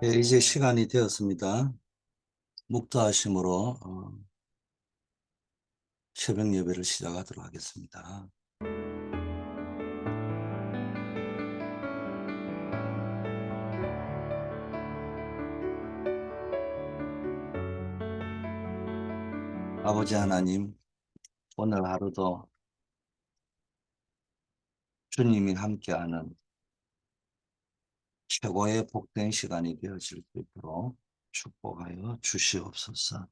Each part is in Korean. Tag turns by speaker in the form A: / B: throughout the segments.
A: 네, 이제 시간이 되었습니다. 묵도하심으로 새벽 예배를 시작하도록 하겠습니다. 아버지 하나님, 오늘 하루도 주님이 함께하는 최고의 복된 시간이 되어질 수 있도록 축복하여 주시옵소서.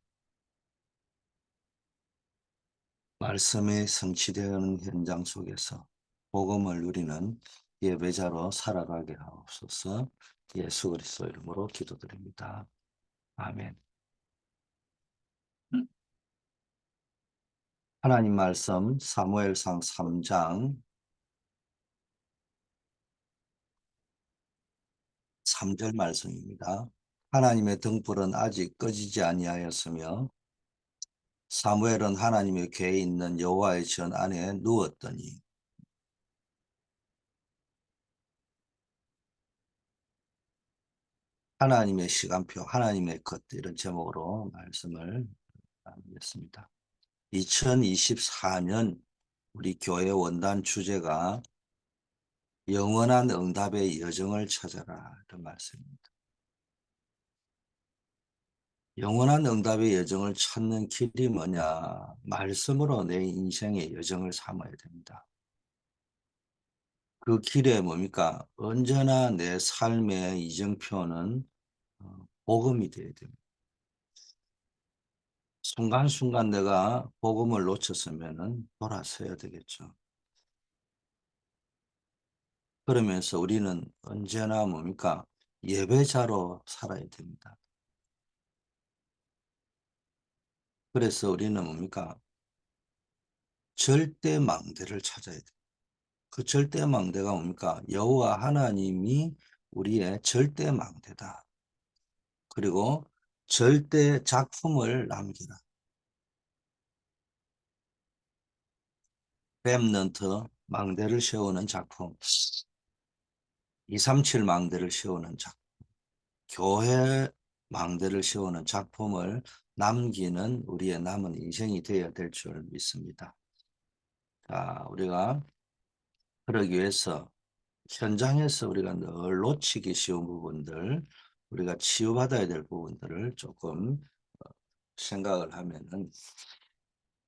A: 말씀이 성취되는 현장 속에서 복음을 누리는 예배자로 살아가게 하옵소서. 예수 그리스도 이름으로 기도드립니다. 아멘. 하나님 말씀 사무엘상 3장 3절 말씀입니다. 하나님의 등불은 아직 꺼지지 아니하였으며 사무엘은 하나님의 궤에 있는 여호와의 전 안에 누웠더니. 하나님의 시간표, 하나님의 것, 이런 제목으로 말씀을 나누겠습니다. 2024년 우리 교회 원단 주제가 영원한 응답의 여정을 찾아라, 이런 말씀입니다. 영원한 응답의 여정을 찾는 길이 뭐냐? 말씀으로 내 인생의 여정을 삼아야 됩니다. 그 길에 뭡니까? 언제나 내 삶의 이정표는 복음이 되어야 됩니다. 순간순간 내가 복음을 놓쳤으면 돌아서야 되겠죠. 그러면서 우리는 언제나 뭡니까? 예배자로 살아야 됩니다. 그래서 우리는 뭡니까? 절대망대를 찾아야 돼요. 그 절대망대가 뭡니까? 여호와 하나님이 우리의 절대망대다. 그리고 절대 작품을 남기라. 렘넌트, 망대를 세우는 작품, 237 망대를 세우는 작품, 교회 망대를 세우는 작품을 남기는 우리의 남은 인생이 되어야 될 줄 믿습니다. 자, 우리가 그러기 위해서 현장에서 우리가 늘 놓치기 쉬운 부분들, 우리가 치유받아야 될 부분들을 조금 생각을 하면은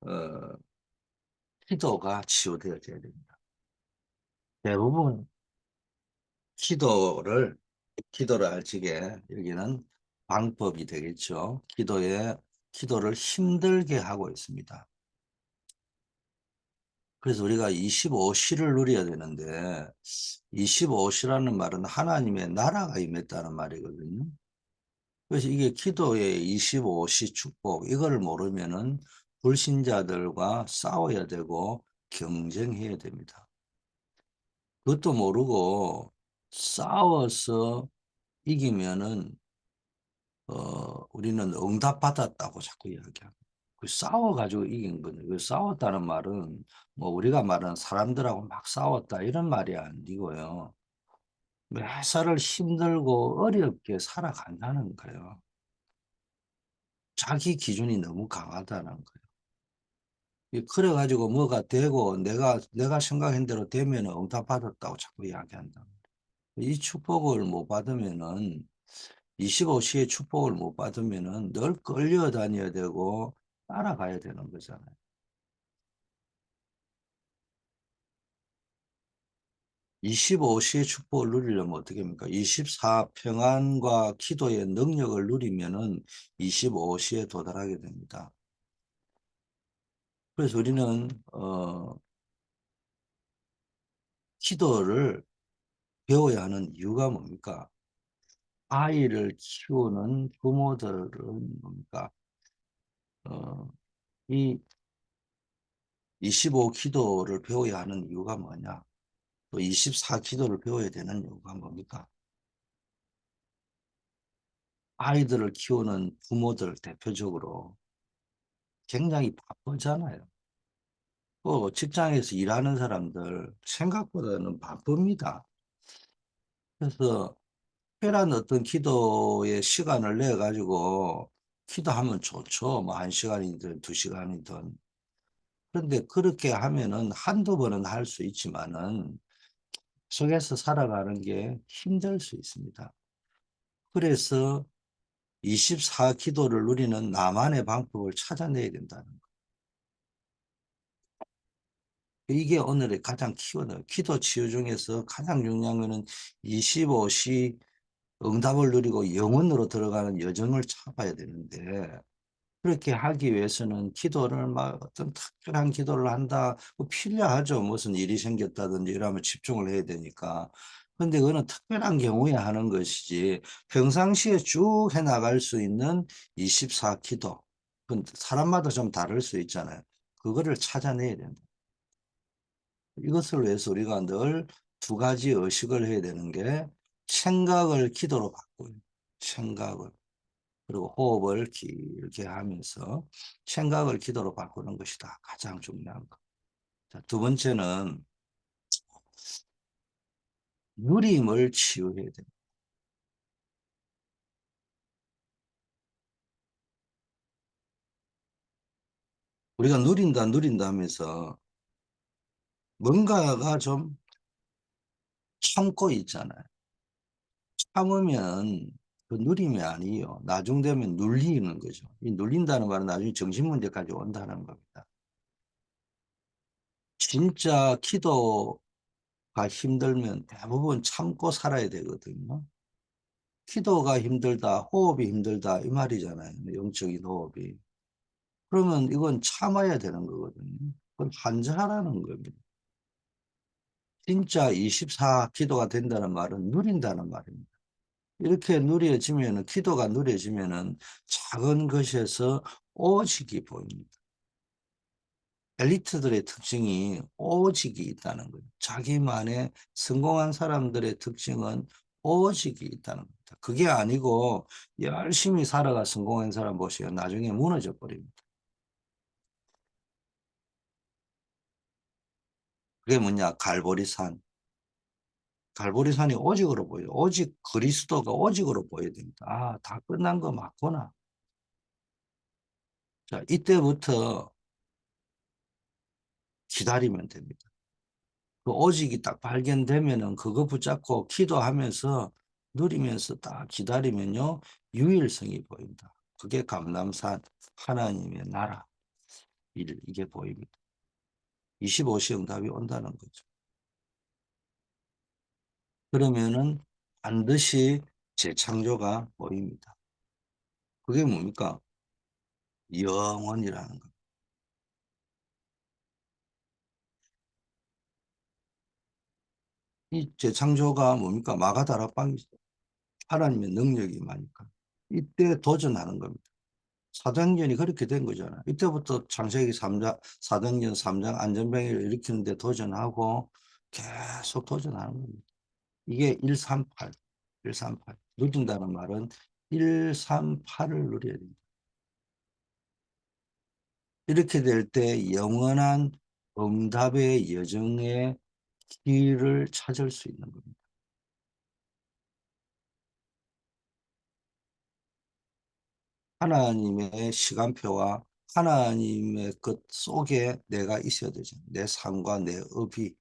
A: 어, 기도가 치유되어져야 됩니다. 대부분 기도를 알지게 여기는 방법이 되겠죠. 기도를 힘들게 하고 있습니다. 그래서 우리가 25시를 누려야 되는데 25시라는 말은 하나님의 나라가 임했다는 말이거든요. 그래서 이게 기도의 25시 축복, 이걸 모르면은 불신자들과 싸워야 되고 경쟁해야 됩니다. 그것도 모르고 싸워서 이기면은 우리는 응답받았다고 자꾸 이야기합니다. 그 싸워가지고 이긴 거죠. 그 싸웠다는 말은 뭐 우리가 말하는 사람들하고 막 싸웠다 이런 말이 아니고요. 매사를 힘들고 어렵게 살아간다는 거예요. 자기 기준이 너무 강하다는 거예요. 그래가지고 뭐가 되고 내가 생각한 대로 되면 응답받았다고 자꾸 이야기한다. 이 축복을 못 받으면은 25시의 축복을 못 받으면은 늘 끌려다녀야 되고 따라가야 되는 거잖아요. 25시의 축복을 누리려면 어떻게 합니까? 24 평안과 기도의 능력을 누리면은 25시에 도달하게 됩니다. 그래서 우리는 기도를 배워야 하는 이유가 뭡니까? 아이를 키우는 부모들은 뭡니까? 이 25 기도를 배워야 하는 이유가 뭐냐? 또 24 기도를 배워야 되는 이유가 뭡니까? 아이들을 키우는 부모들 대표적으로 굉장히 바쁘잖아요. 또 직장에서 일하는 사람들 생각보다는 바쁩니다. 그래서 특별한 어떤 기도의 시간을 내 가지고 기도하면 좋죠. 뭐 한 시간이든 두 시간이든. 그런데 그렇게 하면은 한두 번은 할 수 있지만은 속에서 살아가는 게 힘들 수 있습니다. 그래서 24 기도를 누리는 나만의 방법을 찾아내야 된다는 거. 이게 오늘의 가장 키워드. 기도 치유 중에서 가장 중요한 거는 25시 응답을 누리고 영혼으로 들어가는 여정을 잡아야 되는데, 그렇게 하기 위해서는 기도를 막 어떤 특별한 기도를 한다, 뭐 필요하죠. 무슨 일이 생겼다든지 이러면 집중을 해야 되니까. 근데 그거는 특별한 경우에 하는 것이지, 평상시에 쭉 해나갈 수 있는 24 기도. 그건 사람마다 좀 다를 수 있잖아요. 그거를 찾아내야 된다. 이것을 위해서 우리가 늘 두 가지 의식을 해야 되는 게, 생각을 기도로 바꾸요. 생각을. 그리고 호흡을 길게 하면서 생각을 기도로 바꾸는 것이다. 가장 중요한 것. 자, 두 번째는 누림을 치유해야 됩니다. 우리가 누린다, 누린다 하면서 뭔가가 좀 참고 있잖아요. 참으면 그 누림이 아니에요. 나중 되면 눌리는 거죠. 이 눌린다는 말은 나중에 정신 문제까지 온다는 겁니다. 진짜 기도가 힘들면 대부분 참고 살아야 되거든요. 기도가 힘들다, 호흡이 힘들다, 이 말이잖아요. 영적인 호흡이. 그러면 이건 참아야 되는 거거든요. 그건 한자하라는 겁니다. 진짜 24 기도가 된다는 말은 누린다는 말입니다. 이렇게 누려지면은, 기도가 누려지면은 작은 것에서 오직이 보입니다. 엘리트들의 특징이 오직이 있다는 거예요. 자기만의 성공한 사람들의 특징은 오직이 있다는 겁니다. 그게 아니고 열심히 살아가 성공한 사람 보세요. 나중에 무너져 버립니다. 그게 뭐냐? 갈보리산. 갈보리산이 오직으로 보여요. 오직 그리스도가 오직으로 보여야 됩니다. 아, 다 끝난 거 맞구나. 자, 이때부터 기다리면 됩니다. 그 오직이 딱 발견되면은 그거 붙잡고 기도하면서 누리면서 딱 기다리면요, 유일성이 보인다. 그게 감람산 하나님의 나라 이게 보입니다. 25시 응답이 온다는 거죠. 그러면은 반드시 재창조가 보입니다. 그게 뭡니까? 영원이라는 거. 이 재창조가 뭡니까? 마가다락방이죠. 하나님의 능력이 많으니까. 이때 도전하는 겁니다. 사도행전이 그렇게 된 거잖아요. 이때부터 창세기 3장, 사도행전 3장 안전병을 일으키는데 도전하고 계속 도전하는 겁니다. 이게 138, 138. 누린다는 말은 138을 누려야 됩니다. 이렇게 될 때 영원한 응답의 여정의 길을 찾을 수 있는 겁니다. 하나님의 시간표와 하나님의 것 속에 내가 있어야 되죠. 내 삶과 내 업이.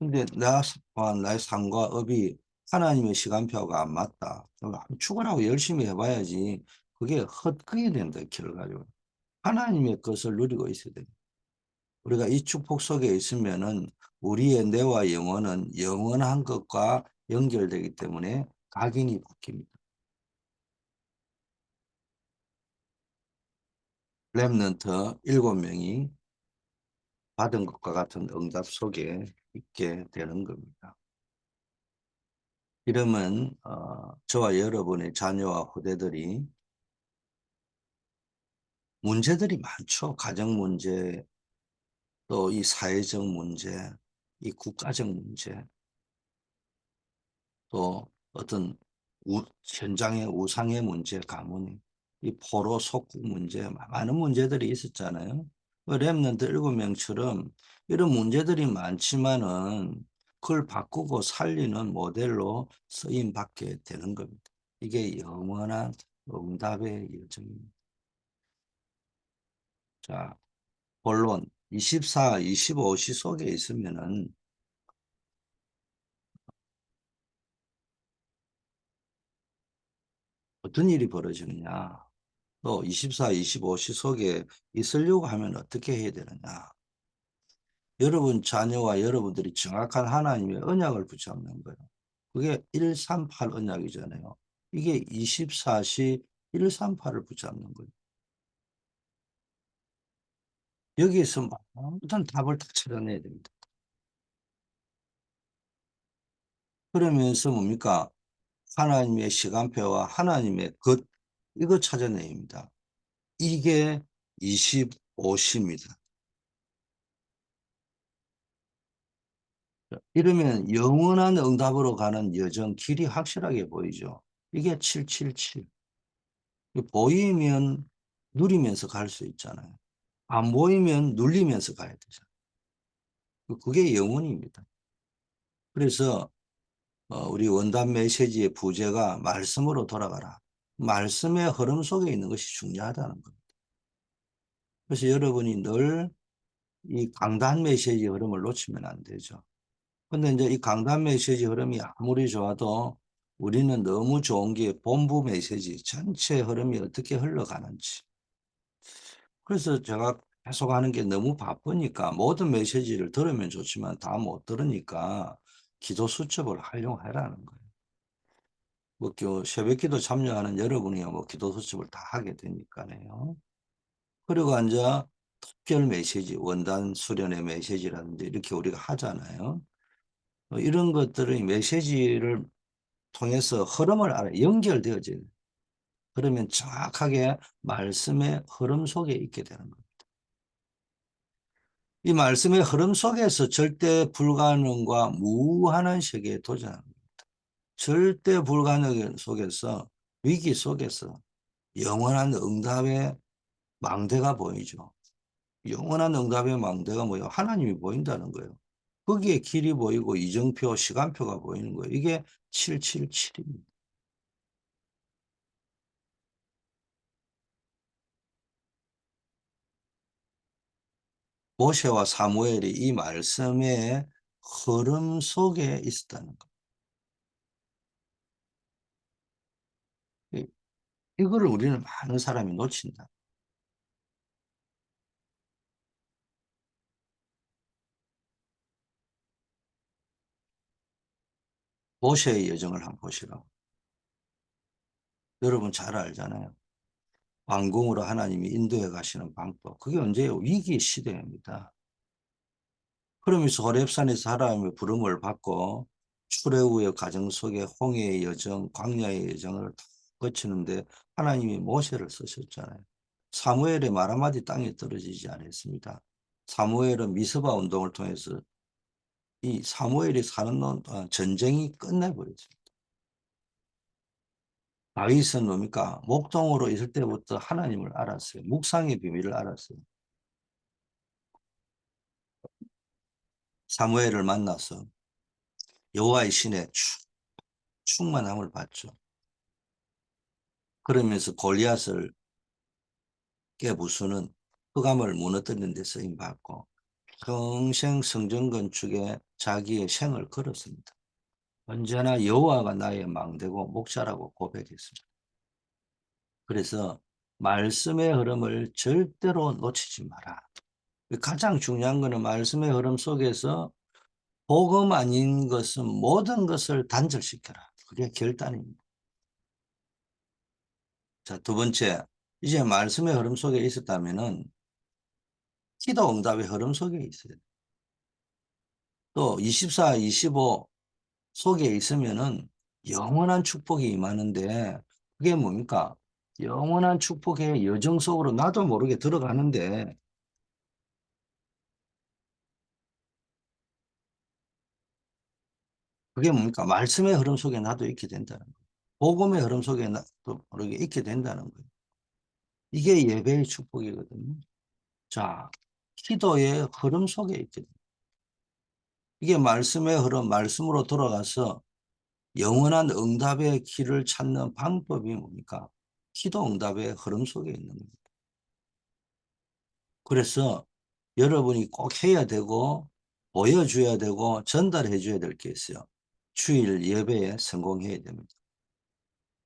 A: 근데 나의 삶과 업이 하나님의 시간표가 안 맞다. 그럼 죽으라고 열심히 해봐야지. 그게 헛되게 된다, 결과적으로. 하나님의 것을 누리고 있어야 됩니다. 우리가 이 축복 속에 있으면은 우리의 뇌와 영혼은 영원한 것과 연결되기 때문에 각인이 바뀝니다. 렘넌트 7명이 받은 것과 같은 응답 속에 있게 되는 겁니다. 이러면 저와 여러분의 자녀와 후대들이 문제들이 많죠. 가정 문제, 또 이 사회적 문제, 이 국가적 문제, 또 어떤 현장의 우상의 문제, 가문, 이 포로 속국 문제, 많은 문제들이 있었잖아요. 그 랩런트 7명처럼 이런 문제들이 많지만은 그걸 바꾸고 살리는 모델로 쓰임 받게 되는 겁니다. 이게 영원한 응답의 여정입니다. 자, 본론 24, 25시 속에 있으면은 어떤 일이 벌어지느냐? 또 24, 25시 속에 있으려고 하면 어떻게 해야 되느냐? 여러분 자녀와 여러분들이 정확한 하나님의 언약을 붙잡는 거예요. 그게 138 언약이잖아요. 이게 24시 138을 붙잡는 거예요. 여기에서 모든 답을 다 찾아내야 됩니다. 그러면서 뭡니까? 하나님의 시간표와 하나님의 것, 이거 찾아내야 합니다. 이게 25시입니다. 이러면 영원한 응답으로 가는 여정, 길이 확실하게 보이죠. 이게 777. 보이면 누리면서 갈 수 있잖아요. 안 보이면 눌리면서 가야 되잖아요. 그게 영혼입니다. 그래서 우리 원단 메시지의 부제가 말씀으로 돌아가라. 말씀의 흐름 속에 있는 것이 중요하다는 겁니다. 그래서 여러분이 늘 이 강단 메시지 흐름을 놓치면 안 되죠. 근데 이제 이 강단 메시지 흐름이 아무리 좋아도 우리는 너무 좋은 게 본부 메시지 전체 흐름이 어떻게 흘러가는지. 그래서 제가 계속 하는 게 너무 바쁘니까 모든 메시지를 들으면 좋지만 다 못 들으니까 기도 수첩을 활용하라는 거예요. 뭐 새벽 기도 참여하는 여러분이야 뭐 기도 수첩을 다 하게 되니까요. 그리고 이제 특별 메시지, 원단 수련의 메시지라든지 이렇게 우리가 하잖아요. 이런 것들의 메시지를 통해서 흐름을 알아 연결되어져요. 그러면 정확하게 말씀의 흐름 속에 있게 되는 거예요. 이 말씀의 흐름 속에서 절대 불가능과 무한한 세계에 도전합니다. 절대 불가능 속에서 위기 속에서 영원한 응답의 망대가 보이죠. 영원한 응답의 망대가 뭐예요? 하나님이 보인다는 거예요. 거기에 길이 보이고 이정표, 시간표가 보이는 거예요. 이게 777입니다. 모세와 사무엘이 이 말씀의 흐름 속에 있었다는 것. 이거를 우리는 많은 사람이 놓친다. 모세의 여정을 한번 보시라고. 여러분 잘 알잖아요. 왕궁으로 하나님이 인도해 가시는 방법. 그게 언제예요? 위기 시대입니다. 그러면서 호렙산에서 하나님의 부름을 받고 출애굽의 과정 속에 홍해의 여정, 광야의 여정을 다 거치는데 하나님이 모세를 쓰셨잖아요. 사무엘의 말 한마디 땅에 떨어지지 않았습니다. 사무엘은 미스바 운동을 통해서 이 사무엘이 사는 전쟁이 끝내버렸습니다. 다윗은 뭡니까? 목동으로 있을 때부터 하나님을 알았어요. 묵상의 비밀을 알았어요. 사무엘을 만나서 여호와의 신에 충만함을 받죠. 그러면서 골리앗을 깨부수는 흑암을 무너뜨리는 데 쓰임 받고 평생 성전 건축에 자기의 생을 걸었습니다. 언제나 여호와가 나의 망대고 목자라고 고백했습니다. 그래서 말씀의 흐름을 절대로 놓치지 마라. 가장 중요한 것은 말씀의 흐름 속에서 복음 아닌 것은 모든 것을 단절시켜라. 그게 결단입니다. 자, 두 번째, 이제 말씀의 흐름 속에 있었다면은 기도 응답의 흐름 속에 있어요. 또 24, 25 속에 있으면은 영원한 축복이 임하는데 그게 뭡니까? 영원한 축복의 여정 속으로 나도 모르게 들어가는데 그게 뭡니까? 말씀의 흐름 속에 나도 있게 된다는 거예요. 복음의 흐름 속에 나도 모르게 있게 된다는 거예요. 이게 예배의 축복이거든요. 자, 기도의 흐름 속에 있거든요. 이게 말씀의 흐름, 말씀으로 돌아가서 영원한 응답의 길을 찾는 방법이 뭡니까? 기도 응답의 흐름 속에 있는 겁니다. 그래서 여러분이 꼭 해야 되고 보여줘야 되고 전달해 줘야 될 게 있어요. 주일 예배에 성공해야 됩니다.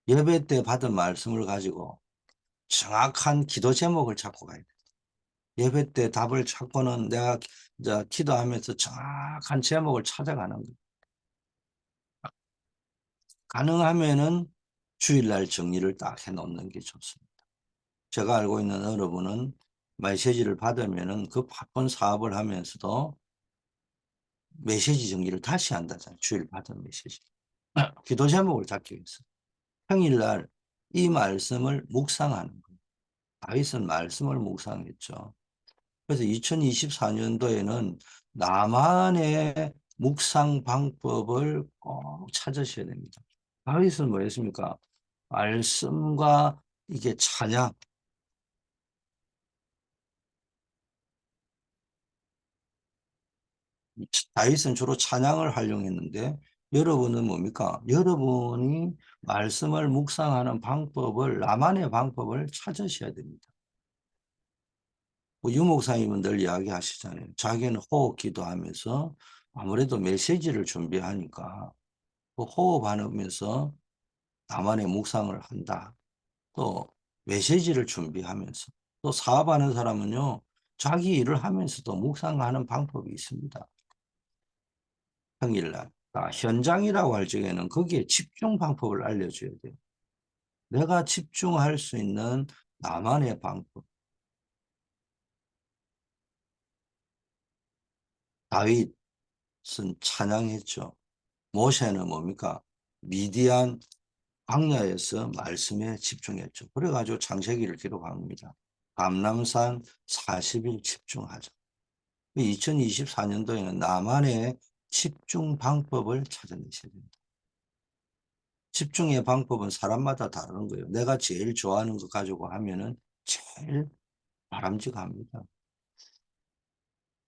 A: 예배 때 받은 말씀을 가지고 정확한 기도 제목을 찾고 가야 돼요. 예배 때 답을 찾고는 내가 이제 기도하면서 정확한 제목을 찾아가는 거예요. 가능하면은 주일날 정리를 딱 해놓는 게 좋습니다. 제가 알고 있는 여러분은 메시지를 받으면은 그 바쁜 사업을 하면서도 메시지 정리를 다시 한다잖아요. 주일 받은 메시지. 기도 제목을 잡기 위해서. 평일날 이 말씀을 묵상하는 거예요. 다윗은 말씀을 묵상했죠. 그래서 2024년도에는 나만의 묵상 방법을 꼭 찾으셔야 됩니다. 다윗은 뭐였습니까? 말씀과 이게 찬양, 다윗은 주로 찬양을 활용했는데 여러분은 뭡니까? 여러분이 말씀을 묵상하는 방법을 나만의 방법을 찾으셔야 됩니다. 뭐 유목사님은 늘 이야기하시잖아요. 자기는 호흡 기도하면서 아무래도 메시지를 준비하니까 그 호흡하면서 나만의 묵상을 한다. 또 메시지를 준비하면서 또 사업하는 사람은요. 자기 일을 하면서도 묵상하는 방법이 있습니다. 평일날. 현장이라고 할 적에는 거기에 집중 방법을 알려줘야 돼요. 내가 집중할 수 있는 나만의 방법. 다윗은 찬양했죠. 모세는 뭡니까? 미디안 광야에서 말씀에 집중했죠. 그래가지고 창세기를 기록합니다. 감람산 40일 집중하자. 2024년도에는 나만의 집중 방법을 찾아내셔야 됩니다. 집중의 방법은 사람마다 다른 거예요. 내가 제일 좋아하는 거 가지고 하면은 제일 바람직합니다.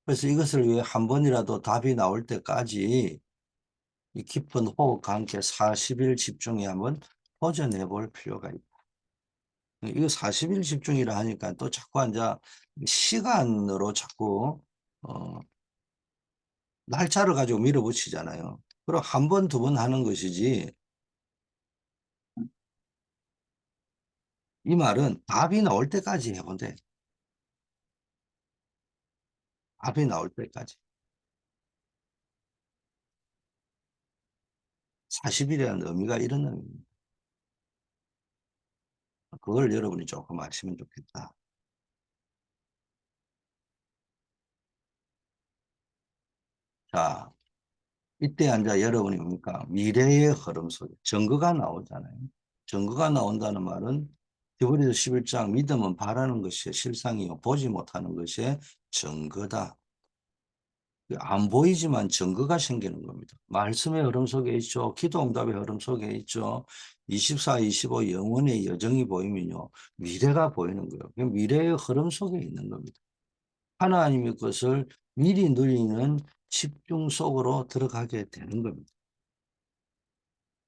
A: 그래서 이것을 위해 한 번이라도 답이 나올 때까지 이 깊은 호흡과 함께 40일 집중에 한번 도전해 볼 필요가 있다. 이거 40일 집중이라 하니까 또 자꾸 앉아 시간으로 자꾸 어, 날짜를 가지고 밀어붙이잖아요. 그럼 한 번, 두 번 하는 것이지 이 말은 답이 나올 때까지 해본대. 답이 나올 때까지. 40일이라는 의미가 이런 의미입니다. 그걸 여러분이 조금 아시면 좋겠다. 자, 이때 앉아 여러분이 뭡니까? 미래의 흐름 속에 증거가 나오잖아요. 증거가 나온다는 말은 히브리서 11장 믿음은 바라는 것이 실상이요 보지 못하는 것이 증거다. 안 보이지만 증거가 생기는 겁니다. 말씀의 흐름 속에 있죠. 기도 응답의 흐름 속에 있죠. 24, 25 영혼의 여정이 보이면요. 미래가 보이는 거예요. 미래의 흐름 속에 있는 겁니다. 하나님의 것을 미리 누리는 집중 속으로 들어가게 되는 겁니다.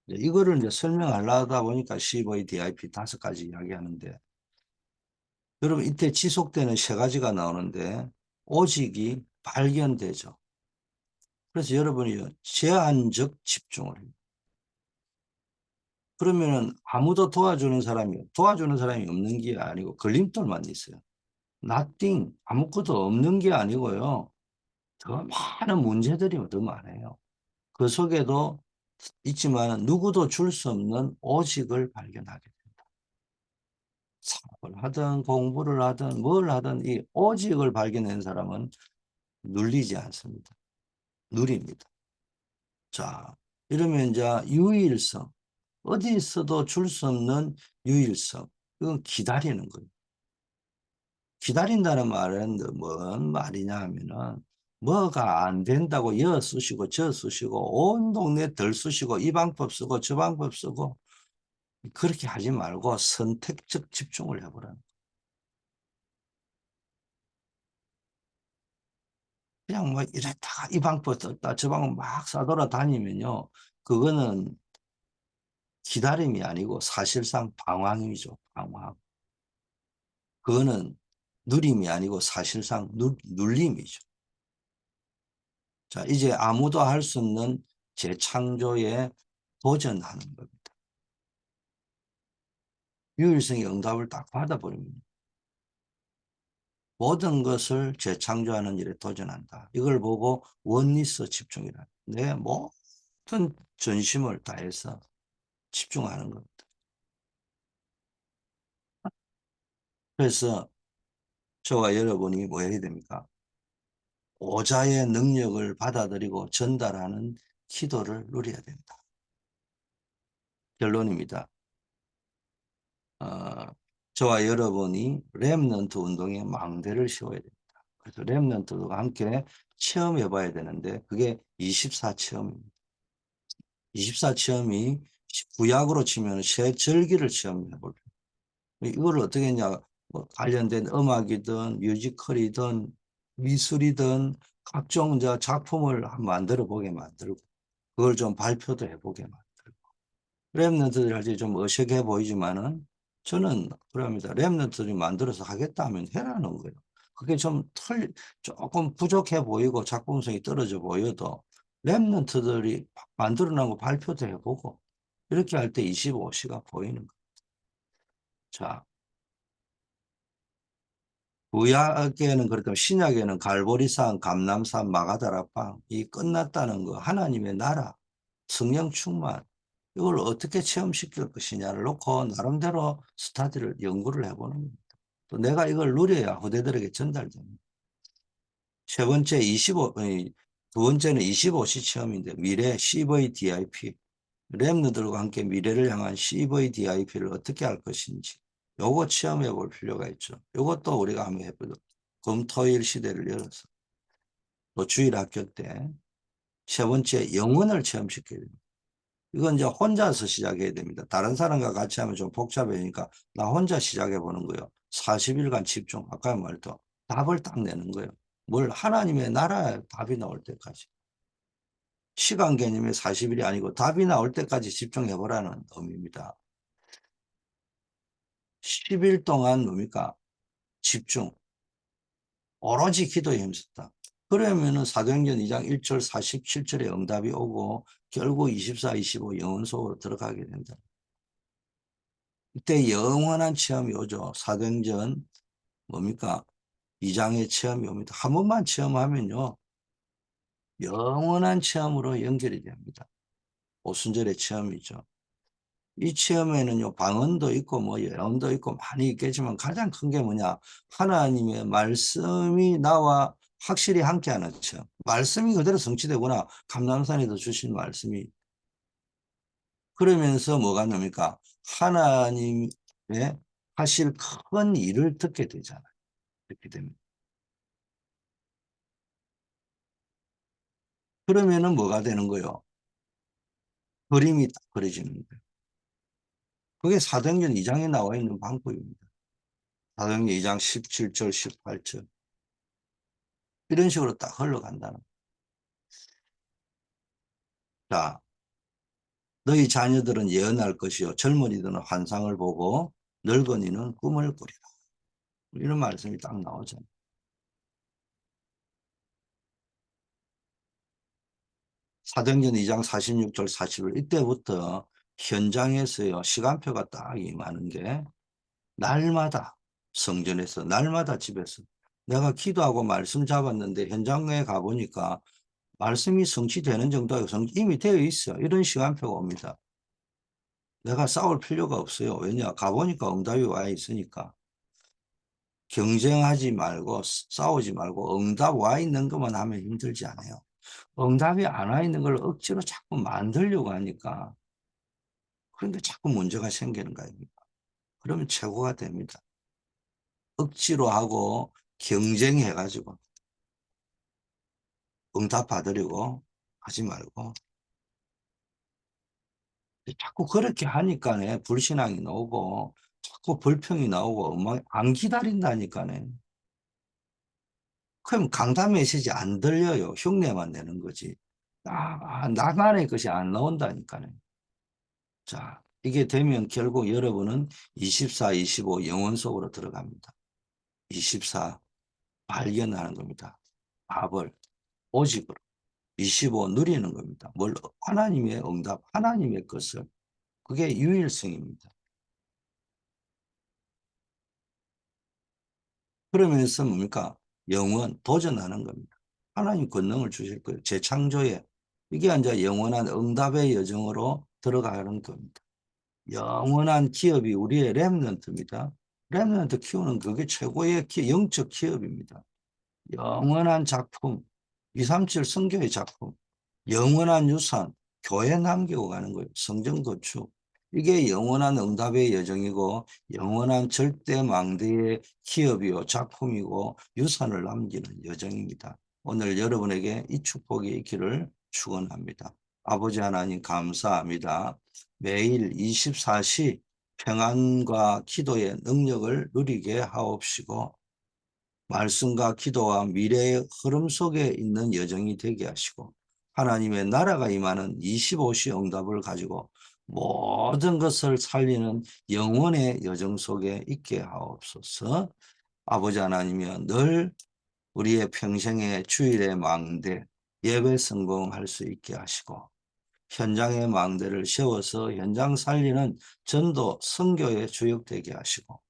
A: 이거를 이제 설명하려다 보니까 CV, DIP 5가지 이야기하는데 여러분 이때 지속되는 3가지가 나오는데 오직이 발견되죠. 그래서 여러분이 제한적 집중을 해요. 그러면은 아무도 도와주는 사람이 없는 게 아니고 걸림돌만 있어요. nothing, 아무것도 없는 게 아니고요. 더 많은 문제들이 더 많아요. 그 속에도 있지만 누구도 줄 수 없는 오직을 발견하게 됩니다. 사업을 하든 공부를 하든 뭘 하든 이 오직을 발견한 사람은 눌리지 않습니다. 누립니다. 자, 이러면 이제 유일성. 어디 있어도 줄 수 없는 유일성. 이건 기다리는 거예요. 기다린다는 말은 뭔 말이냐 하면은 뭐가 안 된다고 여 쓰시고 저 쓰시고 온 동네 덜 쓰시고 이 방법 쓰고 저 방법 쓰고 그렇게 하지 말고 선택적 집중을 해보라는 거예요. 그냥 뭐 이랬다가 이 방법 썼다 저 방법 막 싸돌아다니면요. 그거는 기다림이 아니고 사실상 방황이죠. 방황. 그거는 누림이 아니고 사실상 눌림이죠. 자, 이제 아무도 할 수 없는 재창조에 도전하는 겁니다. 유일성의 응답을 딱 받아버립니다. 모든 것을 재창조하는 일에 도전한다. 이걸 보고 원리스 집중이라. 내 모든 전심을 다해서 집중하는 겁니다. 그래서 저와 여러분이 뭐 해야 됩니까? 오자의 능력을 받아들이고 전달하는 기도를 누려야 된다. 결론입니다. 어, 저와 여러분이 렘넌트 운동에 망대를 씌워야 됩니다. 그래서 렘넌트들과 함께 체험해 봐야 되는데 그게 24 체험입니다. 24 체험이 구약으로 치면 새 절기를 체험해 볼 이거를 어떻게 했냐 뭐 관련된 음악이든 뮤지컬이든 미술이든 각종 이제 작품을 만들어 보게 만들고 그걸 좀 발표도 해보게 만들고 랩런트들이 할 때 좀 어색해 보이지만은 저는 그럽니다. 랩런트들이 만들어서 하겠다 하면 해라는 거예요. 그게 조금 부족해 보이고 작품성이 떨어져 보여도 랩런트들이 만들어 놓은 거 발표도 해보고 이렇게 할 때 25시가 보이는 거예요. 자, 구약에는 그렇고 신약에는 갈보리산, 감람산, 마가다락방 이 끝났다는 거 하나님의 나라, 성령 충만 이걸 어떻게 체험시킬 것이냐를 놓고 나름대로 스타디를 연구를 해보는 겁니다. 또 내가 이걸 누려야 후대들에게 전달됩니다. 세 번째 25, 두 번째는 25시 체험인데 미래 CVDIP 랩너들과 함께 미래를 향한 CVDIP를 어떻게 할 것인지 요거 체험해 볼 필요가 있죠. 요것도 우리가 한번 해보도록 금토일 시대를 열어서 또 주일 학교 때 세 번째 영혼을 체험시켜야 됩니다. 이건 이제 혼자서 시작해야 됩니다. 다른 사람과 같이 하면 좀 복잡해지니까 나 혼자 시작해 보는 거예요. 40일간 집중. 아까 말했던 답을 딱 내는 거예요. 뭘 하나님의 나라에 답이 나올 때까지. 시간 개념의 40일이 아니고 답이 나올 때까지 집중해 보라는 의미입니다. 10일 동안 뭡니까? 집중. 오로지 기도에 힘썼다. 그러면은 사도행전 2장 1절 47절에 응답이 오고 결국 24, 25 영혼 속으로 들어가게 된다. 이때 영원한 체험이 오죠. 사도행전 뭡니까? 2장의 체험이 옵니다. 한 번만 체험하면요. 영원한 체험으로 연결이 됩니다. 오순절의 체험이죠. 이 체험에는요, 방언도 있고, 뭐, 예언도 있고, 많이 있겠지만 가장 큰 게 뭐냐. 하나님의 말씀이 나와 확실히 함께하는 체험. 말씀이 그대로 성취되구나. 감람산에도 주신 말씀이. 그러면서 뭐가 납니까? 하나님의 하실 큰 일을 듣게 되잖아요. 이렇게 됩니다. 그러면은 뭐가 되는 거예요? 그림이 딱 그려지는 거예요. 그게 사도행전 2장에 나와 있는 방법입니다. 사도행전 2장 17절, 18절. 이런 식으로 딱 흘러간다는. 자, 너희 자녀들은 예언할 것이요. 젊은이들은 환상을 보고 늙은이는 꿈을 꾸리라. 이런 말씀이 딱 나오잖아요. 사도행전 2장 46절, 40절. 이때부터 현장에서요. 시간표가 딱 임하는 게 날마다 성전에서 날마다 집에서 내가 기도하고 말씀 잡았는데 현장에 가보니까 말씀이 성취되는 정도가 이미 되어 있어. 이런 시간표가 옵니다. 내가 싸울 필요가 없어요. 왜냐? 가보니까 응답이 와 있으니까. 경쟁하지 말고 싸우지 말고 응답 와 있는 것만 하면 힘들지 않아요. 응답이 안 와 있는 걸 억지로 자꾸 만들려고 하니까 그런데 자꾸 문제가 생기는 거 아닙니까? 그러면 최고가 됩니다. 억지로 하고 경쟁해가지고 응답 받으려고 하지 말고 자꾸 그렇게 하니까네 불신앙이 나오고 자꾸 불평이 나오고 안 기다린다니까네. 그럼 강단 메시지 안 들려요. 흉내만 내는 거지. 나만의 것이 안 나온다니까요. 자, 이게 되면 결국 여러분은 24, 25 영혼 속으로 들어갑니다. 24 발견하는 겁니다. 답을 오직으로. 25 누리는 겁니다. 뭘 하나님의 응답, 하나님의 것을. 그게 유일성입니다. 그러면서 뭡니까? 영원 도전하는 겁니다. 하나님 권능을 주실 거예요. 재창조에. 이게 이제 영원한 응답의 여정으로 들어가는 겁니다. 영원한 기업이 우리의 렘넌트입니다. 렘넌트 키우는 그게 최고의 영적 기업입니다. 영원한 작품, 237 성교의 작품, 영원한 유산, 교회 남기고 가는 거예요. 성전 건축. 이게 영원한 응답의 여정이고 영원한 절대망대의 기업이요 작품이고 유산을 남기는 여정입니다. 오늘 여러분에게 이 축복이 있기를 축원합니다. 아버지 하나님 감사합니다. 매일 24시 평안과 기도의 능력을 누리게 하옵시고 말씀과 기도와 미래의 흐름 속에 있는 여정이 되게 하시고 하나님의 나라가 임하는 25시 응답을 가지고 모든 것을 살리는 영원의 여정 속에 있게 하옵소서. 아버지 하나님이여 늘 우리의 평생의 주일의 망대 예배 성공할 수 있게 하시고 현장의 망대를 세워서 현장 살리는 전도 선교에 주역되게 하시고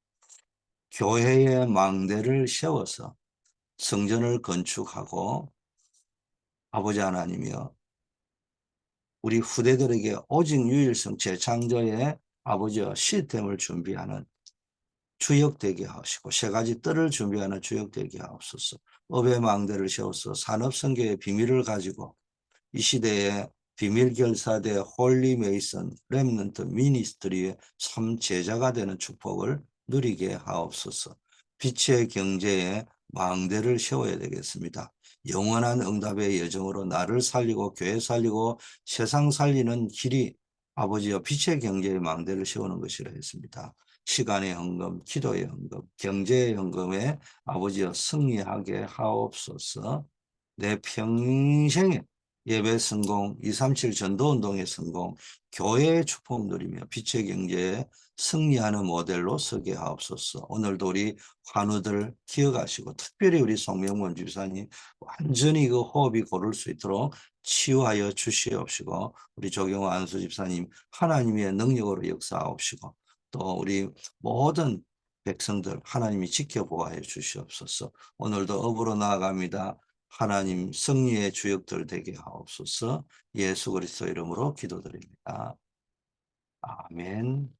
A: 교회의 망대를 세워서 성전을 건축하고 아버지 하나님이여 우리 후대들에게 오직 유일성 재창조의 아버지와 시스템을 준비하는 주역되게 하시고 세 가지 뜰을 준비하는 주역되게 하옵소서. 업의 망대를 세워서 산업선교의 비밀을 가지고 이 시대에 비밀결사대 홀리 메이슨 렘넌트 미니스트리의 참 제자가 되는 축복을 누리게 하옵소서. 빛의 경제에 망대를 세워야 되겠습니다. 영원한 응답의 여정으로 나를 살리고 교회 살리고 세상 살리는 길이 아버지여 빛의 경제의 망대를 세우는 것이라 했습니다. 시간의 헌금, 기도의 헌금, 경제의 헌금에 아버지여 승리하게 하옵소서. 내 평생에 예배 성공, 237 전도운동의 성공, 교회의 축복 누리며 빛의 경제에 승리하는 모델로 서게 하옵소서. 오늘도 우리 환우들 기억하시고 특별히 우리 송명문 집사님 완전히 그 호흡이 고를 수 있도록 치유하여 주시옵시고 우리 조경호 안수 집사님 하나님의 능력으로 역사하옵시고 또 우리 모든 백성들 하나님이 지켜보아해 주시옵소서. 오늘도 업으로 나아갑니다. 하나님 승리의 주역들 되게 하옵소서. 예수 그리스도 이름으로 기도드립니다. 아멘.